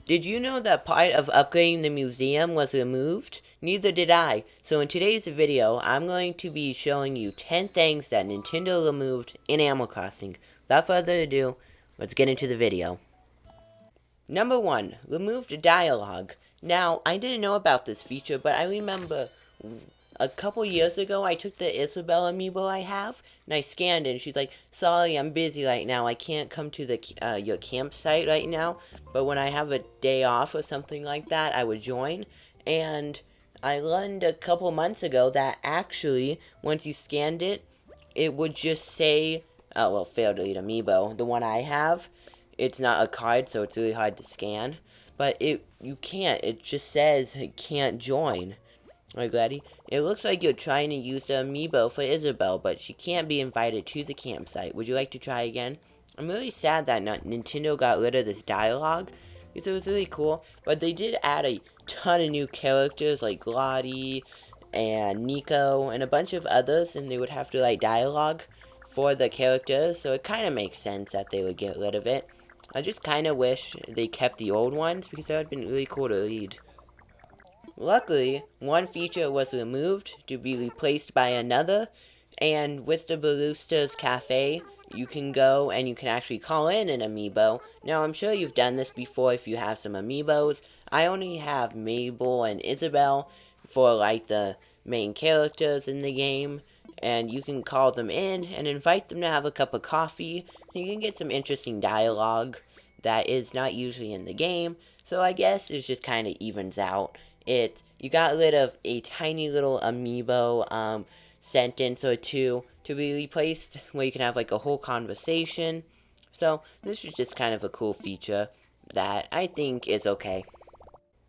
Did you know that part of upgrading the museum was removed? Neither did I. So in today's video, I'm going to be showing you 10 things that Nintendo removed in Animal Crossing. Without further ado, let's get into the video. Number 1. Removed dialogue. Now, I didn't know about this feature, but I remember a couple years ago, I took the Isabelle amiibo I have, and I scanned it, and she's like, sorry, I'm busy right now. I can't come to the your campsite right now, but when I have a day off or something like that, I would join. And I learned a couple months ago that actually, once you scanned it, it would just say, oh, well, failed to eat amiibo, the one I have. It's not a card, so it's really hard to scan. But you can't. It just says it can't join. Alright, Gladdy. It looks like you're trying to use the amiibo for Isabelle, but she can't be invited to the campsite. Would you like to try again? I'm really sad that Nintendo got rid of this dialogue, because it was really cool, but they did add a ton of new characters like Glotty and Nico and a bunch of others, and they would have to like dialogue for the characters, so it kind of makes sense that they would get rid of it. I just kind of wish they kept the old ones, because that would have been really cool to read. Luckily, one feature was removed to be replaced by another, and with the Balusta's Cafe, you can go and you can actually call in an amiibo. Now, I'm sure you've done this before if you have some amiibos. I only have Mabel and Isabelle for like the main characters in the game, and you can call them in and invite them to have a cup of coffee. You can get some interesting dialogue that is not usually in the game, so I guess it just kind of evens out. You got rid of a tiny little amiibo sentence or two to be replaced where you can have like a whole conversation. So this is just kind of a cool feature that I think is okay.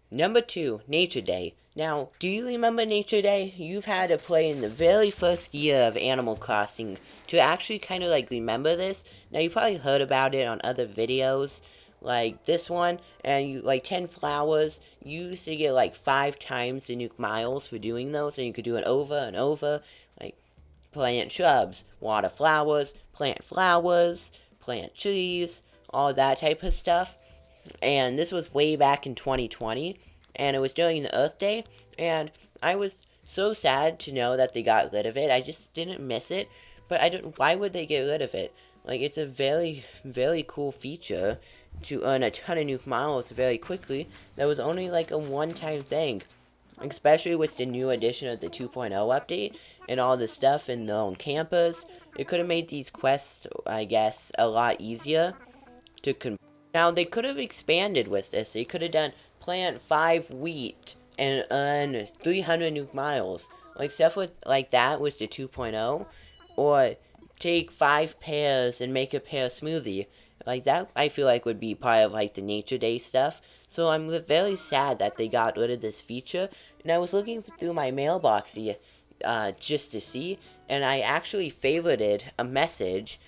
Number 2, Nature Day. Now, do you remember Nature Day? You've had to play in the very first year of Animal Crossing to actually kind of like remember this. Now, you probably heard about it on other videos, like this one, and you like 10 flowers. You used to get like 5 times the Nuke Miles for doing those, and you could do it over and over. Like, plant shrubs, water flowers, plant trees, all that type of stuff. And this was way back in 2020, and it was during the Earth Day, and I was so sad to know that they got rid of it. I just didn't miss it, but I don't. Why would they get rid of it? Like, it's a very, very cool feature to earn a ton of Nuke Miles very quickly. That was only like a one-time thing, especially with the new edition of the 2.0 update and all the stuff in the own campus. It could have made these quests, I guess, a lot easier to complete. Now, they could have expanded with this. They could have done plant 5 wheat and earn 300 Nuke Miles. Like stuff with like that was the 2.0. Or take 5 pears and make a pear smoothie. Like that, I feel like would be part of like the Nature Day stuff. So I'm very sad that they got rid of this feature. And I was looking through my mailbox just to see, and I actually favorited a message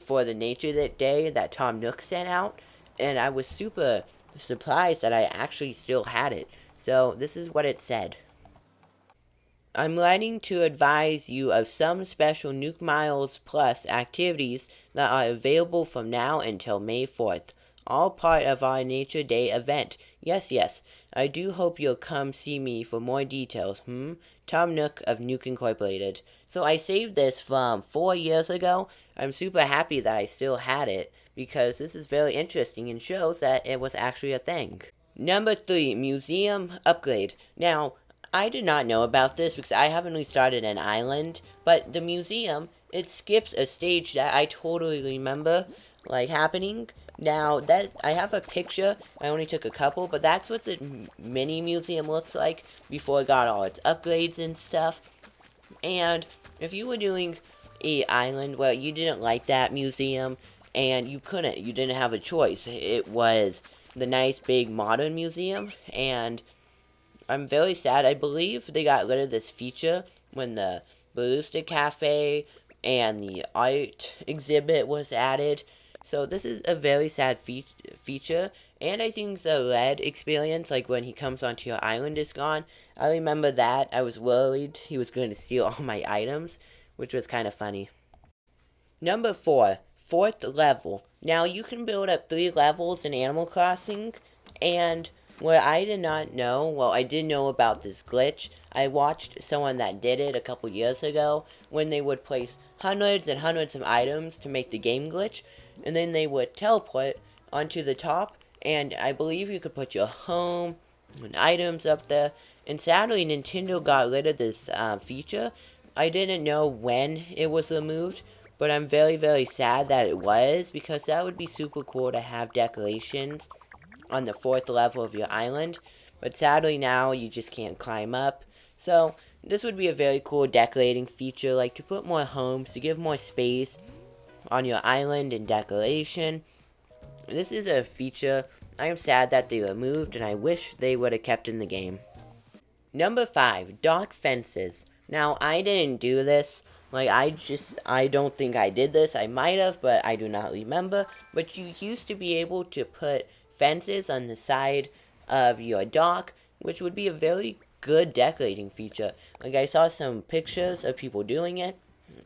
for the Nature that day that Tom Nook sent out, and I was super surprised that I actually still had it. So this is what it said. I'm writing to advise you of some special Nuke Miles Plus activities that are available from now until May 4th. All part of our Nature Day event. Yes, yes. I do hope you'll come see me for more details. Tom Nook of Nuke Incorporated. So I saved this from 4 years ago. I'm super happy that I still had it, because this is very interesting and shows that it was actually a thing. Number 3, Museum Upgrade. Now, I did not know about this because I haven't restarted an island, but the museum, it skips a stage that I totally remember, like, happening. Now, that I have a picture, I only took a couple, but that's what the mini museum looks like before it got all its upgrades and stuff. And if you were doing a island where you didn't like that museum, and you didn't have a choice, it was the nice big modern museum, and I'm very sad. I believe they got rid of this feature when the Ballistic Cafe and the art exhibit was added. So this is a very sad feature. And I think the Red experience, like when he comes onto your island, is gone. I remember that. I was worried he was going to steal all my items, which was kind of funny. Number 4, fourth level. Now you can build up 3 levels in Animal Crossing, And what I did not know, well, I did know about this glitch. I watched someone that did it a couple years ago when they would place hundreds and hundreds of items to make the game glitch, and then they would teleport onto the top, and I believe you could put your home and items up there. And sadly, Nintendo got rid of this feature. I didn't know when it was removed, but I'm very, very sad that it was, because that would be super cool to have decorations on the 4th level of your island, but sadly now you just can't climb up. So this would be a very cool decorating feature, like to put more homes, to give more space on your island and decoration. This is a feature I am sad that they removed, and I wish they would have kept in the game. Number 5, dark fences. Now, I didn't do this. I don't think I did this. I might have, but I do not remember. But you used to be able to put fences on the side of your dock, which would be a very good decorating feature. Like, I saw some pictures of people doing it,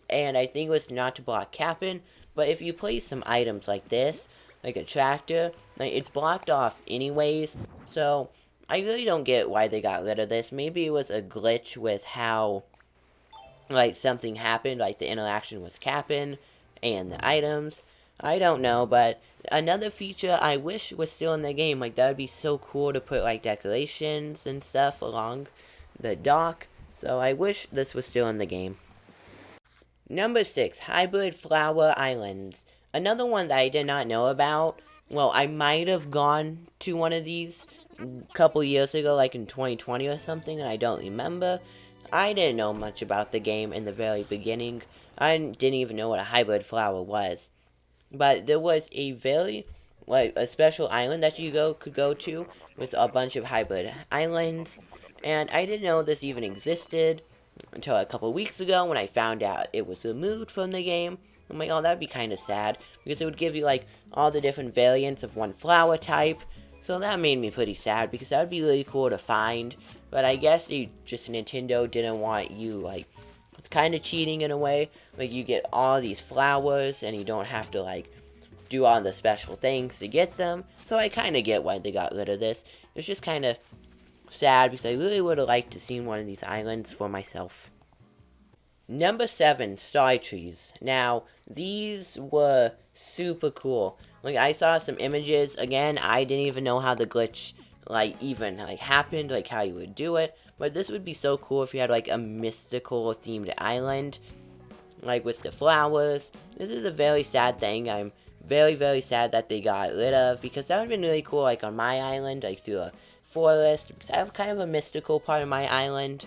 and I think it was not to block capping. But if you place some items like this, like a tractor, like, it's blocked off anyways. So I really don't get why they got rid of this. Maybe it was a glitch with how, like, something happened, like the interaction was capping and the items. I don't know, but another feature I wish was still in the game. Like, that would be so cool to put, like, decorations and stuff along the dock. So I wish this was still in the game. Number 6, Hybrid Flower Islands. Another one that I did not know about. Well, I might have gone to one of these a couple years ago, like in 2020 or something, and I don't remember. I didn't know much about the game in the very beginning. I didn't even know what a hybrid flower was. But there was a very, like, a special island that you could go to with a bunch of hybrid islands. And I didn't know this even existed until a couple weeks ago when I found out it was removed from the game. I'm like, oh, that'd be kind of sad, because it would give you, like, all the different variants of one flower type. So that made me pretty sad, because that would be really cool to find. But I guess Nintendo didn't want you, like, it's kind of cheating in a way. Like, you get all these flowers, and you don't have to, like, do all the special things to get them. So I kind of get why they got rid of this. It's just kind of sad, because I really would have liked to see one of these islands for myself. Number 7, Star Trees. Now, these were super cool. Like, I saw some images. Again, I didn't even know how the glitch, even happened, like, how you would do it. But this would be so cool if you had, like, a mystical themed island, like, with the flowers. This is a very sad thing. I'm very, very sad that they got rid of, because that would have been really cool, like, on my island, like, through a forest. Because I have kind of a mystical part of my island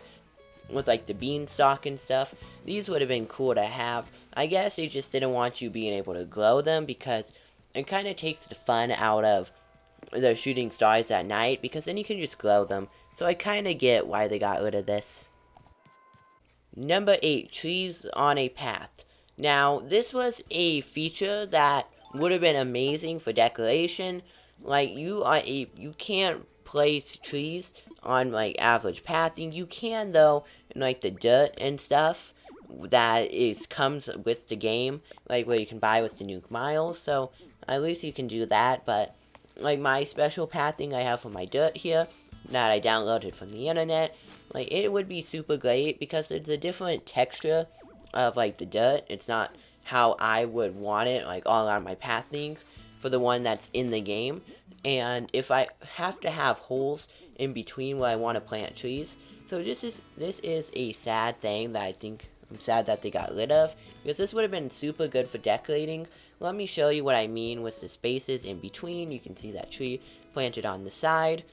with, like, the beanstalk and stuff. These would have been cool to have. I guess they just didn't want you being able to glow them, because it kind of takes the fun out of the shooting stars at night, because then you can just glow them. So I kind of get why they got rid of this. Number 8, trees on a path. Now, this was a feature that would have been amazing for decoration. Like, you can't place trees on, like, average pathing. You can, though, in, like, the dirt and stuff that comes with the game, like, where you can buy with the Nuke Miles. So at least you can do that. But, like, my special pathing I have for my dirt here that I downloaded from the internet, like, it would be super great, because it's a different texture of, like, the dirt. It's not how I would want it, like, all on my pathing for the one that's in the game. And if I have to have holes in between where I want to plant trees, so this is a sad thing that I'm sad that they got rid of, because this would have been super good for decorating. Let me show you what I mean with the spaces in between. You can see that tree planted on the side.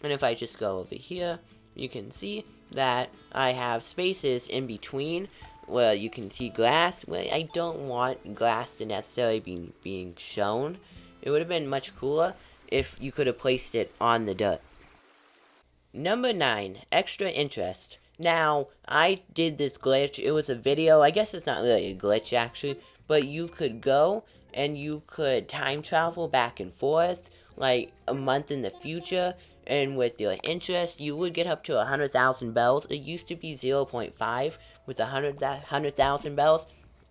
And if I just go over here, you can see that I have spaces in between where you can see glass. Well, I don't want glass to necessarily be being shown. It would have been much cooler if you could have placed it on the dirt. Number 9, extra interest. Now, I did this glitch. It was a video. I guess it's not really a glitch, actually. But you could go and you could time travel back and forth, like, a month in the future. And with your interest, you would get up to 100,000 bells. It used to be 0.5 with 100,000 bells.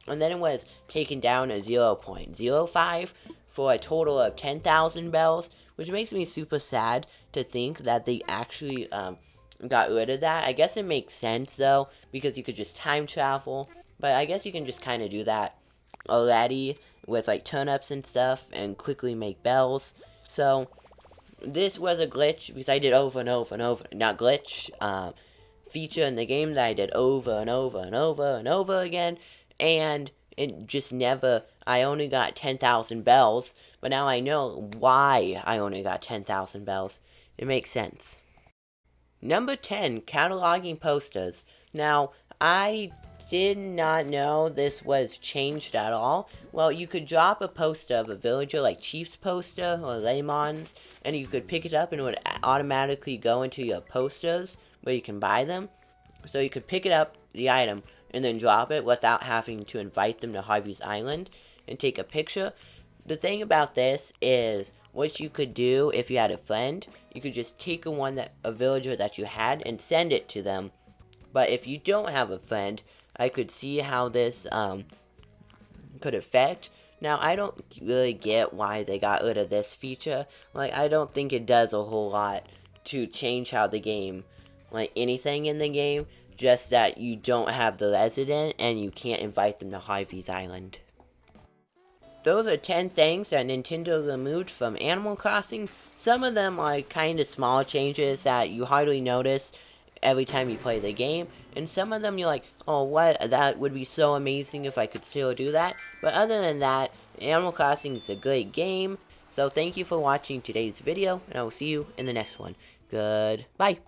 And then it was taken down to 0.05 for a total of 10,000 bells, which makes me super sad to think that they actually got rid of that. I guess it makes sense though, because you could just time travel, but I guess you can just kind of do that already with like turnips and stuff and quickly make bells. So this was a glitch because I did over and over and over, not glitch, feature in the game that I did over and over and over and over again, and it just never, I only got 10,000 bells, but now I know why I only got 10,000 bells. It makes sense. Number 10, cataloging posters. Now, I did not know this was changed at all. Well, you could drop a poster of a villager like Chief's poster or Laymon's, and you could pick it up and it would automatically go into your posters where you can buy them. So you could pick it up, the item, and then drop it without having to invite them to Harvey's Island and take a picture. The thing about this is, what you could do if you had a friend, you could just take a villager that you had and send it to them. But if you don't have a friend, I could see how this could affect. Now, I don't really get why they got rid of this feature. Like, I don't think it does a whole lot to change how the game, like anything in the game, just that you don't have the resident and you can't invite them to Harvey's Island. Those are 10 things that Nintendo removed from Animal Crossing. Some of them are kind of small changes that you hardly notice every time you play the game, and some of them you're like, oh, what, that would be so amazing if I could still do that. But other than that, Animal Crossing is a great game. So thank you for watching today's video, and I will see you in the next one. Goodbye.